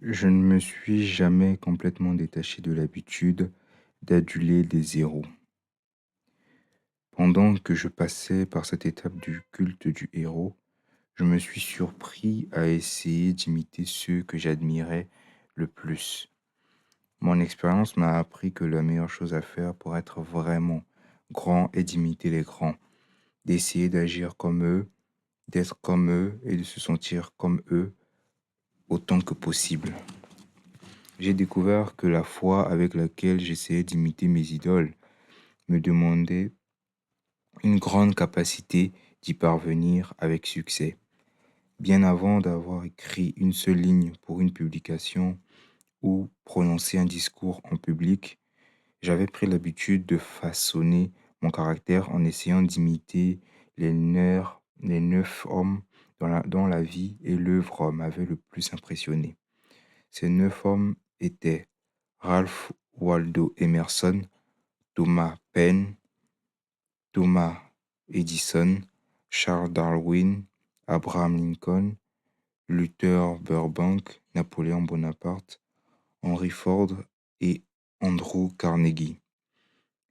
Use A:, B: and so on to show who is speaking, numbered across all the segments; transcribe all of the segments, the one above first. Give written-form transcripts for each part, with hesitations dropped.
A: Je ne me suis jamais complètement détaché de l'habitude d'aduler des héros. Pendant que je passais par cette étape du culte du héros, je me suis surpris à essayer d'imiter ceux que j'admirais le plus. Mon expérience m'a appris que la meilleure chose à faire pour être vraiment grand est d'imiter les grands, d'essayer d'agir comme eux, d'être comme eux et de se sentir comme eux autant que possible. J'ai découvert que la foi avec laquelle j'essayais d'imiter mes idoles me demandait une grande capacité d'y parvenir avec succès. Bien avant d'avoir écrit une seule ligne pour une publication ou prononcé un discours en public, j'avais pris l'habitude de façonner mon caractère en essayant d'imiter les 9 hommes dont la vie et l'œuvre m'avaient le plus impressionné. Ces 9 hommes étaient Ralph Waldo Emerson, Thomas Paine, Thomas Edison, Charles Darwin, Abraham Lincoln, Luther Burbank, Napoléon Bonaparte, Henry Ford et Andrew Carnegie.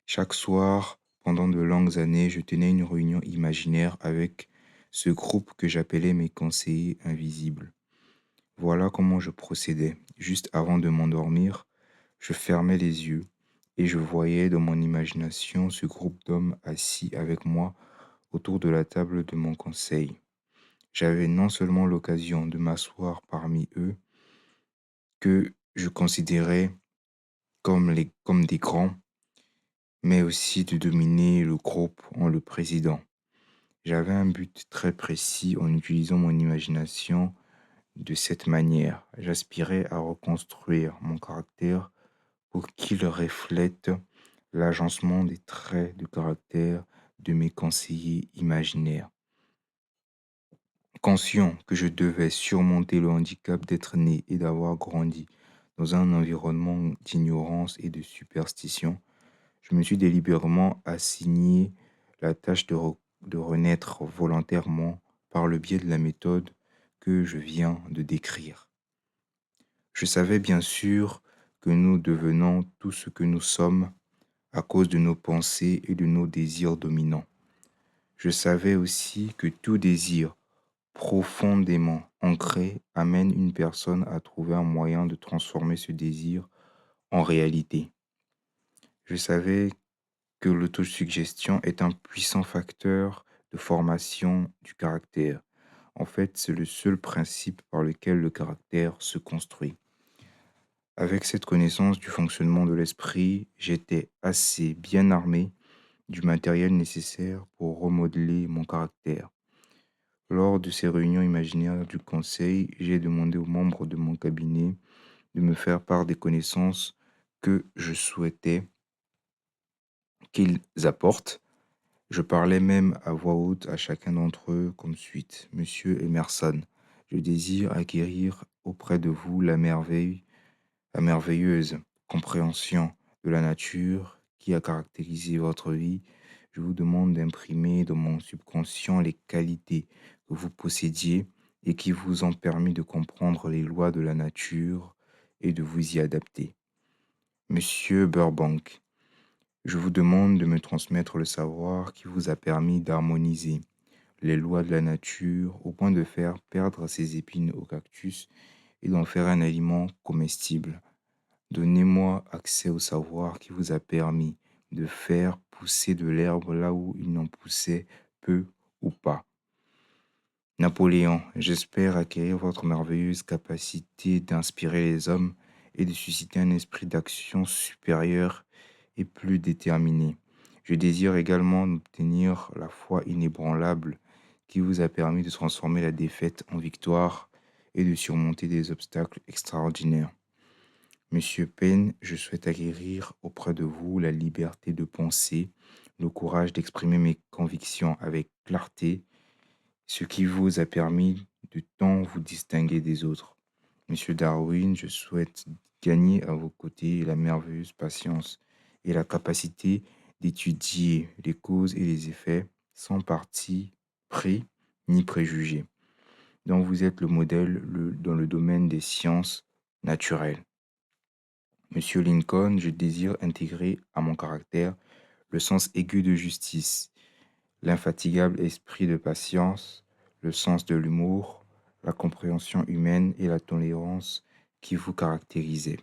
A: Chaque soir, pendant de longues années, je tenais une réunion imaginaire avec ce groupe que j'appelais mes conseillers invisibles. Voilà comment je procédais. Juste avant de m'endormir, je fermais les yeux et je voyais dans mon imagination ce groupe d'hommes assis avec moi autour de la table de mon conseil. J'avais non seulement l'occasion de m'asseoir parmi eux, que je considérais comme des grands, mais aussi de dominer le groupe en le présidant. J'avais un but très précis en utilisant mon imagination de cette manière. J'aspirais à reconstruire mon caractère pour qu'il reflète l'agencement des traits de caractère de mes conseillers imaginaires. Conscient que je devais surmonter le handicap d'être né et d'avoir grandi dans un environnement d'ignorance et de superstition, je me suis délibérément assigné la tâche de renaître volontairement par le biais de la méthode que je viens de décrire. Je savais bien sûr que nous devenons tout ce que nous sommes à cause de nos pensées et de nos désirs dominants. Je savais aussi que tout désir profondément ancré amène une personne à trouver un moyen de transformer ce désir en réalité. Je savais que l'autosuggestion est un puissant facteur de formation du caractère. En fait, c'est le seul principe par lequel le caractère se construit. Avec cette connaissance du fonctionnement de l'esprit, j'étais assez bien armé du matériel nécessaire pour remodeler mon caractère. Lors de ces réunions imaginaires du conseil, j'ai demandé aux membres de mon cabinet de me faire part des connaissances que je souhaitais qu'ils apportent. Je parlais même à voix haute à chacun d'entre eux comme suite. Monsieur Emerson, je désire acquérir auprès de vous la merveilleuse compréhension de la nature qui a caractérisé votre vie. Je vous demande d'imprimer dans mon subconscient les qualités que vous possédiez et qui vous ont permis de comprendre les lois de la nature et de vous y adapter. Monsieur Burbank, je vous demande de me transmettre le savoir qui vous a permis d'harmoniser les lois de la nature au point de faire perdre ses épines au cactus et d'en faire un aliment comestible. Donnez-moi accès au savoir qui vous a permis de faire pousser de l'herbe là où il n'en poussait peu ou pas. Napoléon, j'espère acquérir votre merveilleuse capacité d'inspirer les hommes et de susciter un esprit d'action supérieur et plus déterminé. Je désire également obtenir la foi inébranlable qui vous a permis de transformer la défaite en victoire et de surmonter des obstacles extraordinaires. Monsieur Payne, je souhaite acquérir auprès de vous la liberté de penser, le courage d'exprimer mes convictions avec clarté, ce qui vous a permis de tant vous distinguer des autres. Monsieur Darwin, je souhaite gagner à vos côtés la merveilleuse patience et la capacité d'étudier les causes et les effets sans parti pris ni préjugés, dont vous êtes le modèle dans le domaine des sciences naturel. Monsieur Lincoln, je désire intégrer à mon caractère le sens aigu de justice, l'infatigable esprit de patience, le sens de l'humour, la compréhension humaine et la tolérance qui vous caractérisez.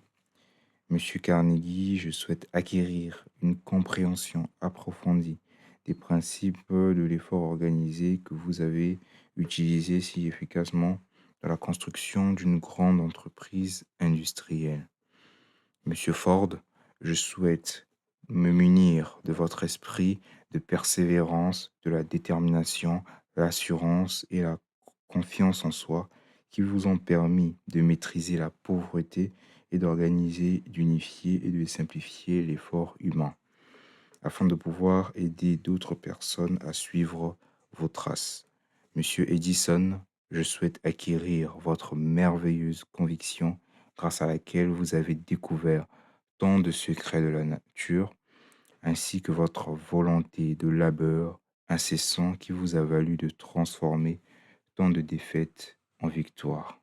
A: Monsieur Carnegie, je souhaite acquérir une compréhension approfondie des principes de l'effort organisé que vous avez utilisé si efficacement dans la construction d'une grande entreprise industrielle. Monsieur Ford, je souhaite me munir de votre esprit de persévérance, de la détermination, l'assurance et la confiance en soi qui vous ont permis de maîtriser la pauvreté et d'organiser, d'unifier et de simplifier l'effort humain, afin de pouvoir aider d'autres personnes à suivre vos traces. Monsieur Edison, je souhaite acquérir votre merveilleuse conviction grâce à laquelle vous avez découvert tant de secrets de la nature, ainsi que votre volonté de labeur incessant qui vous a valu de transformer tant de défaites en victoires.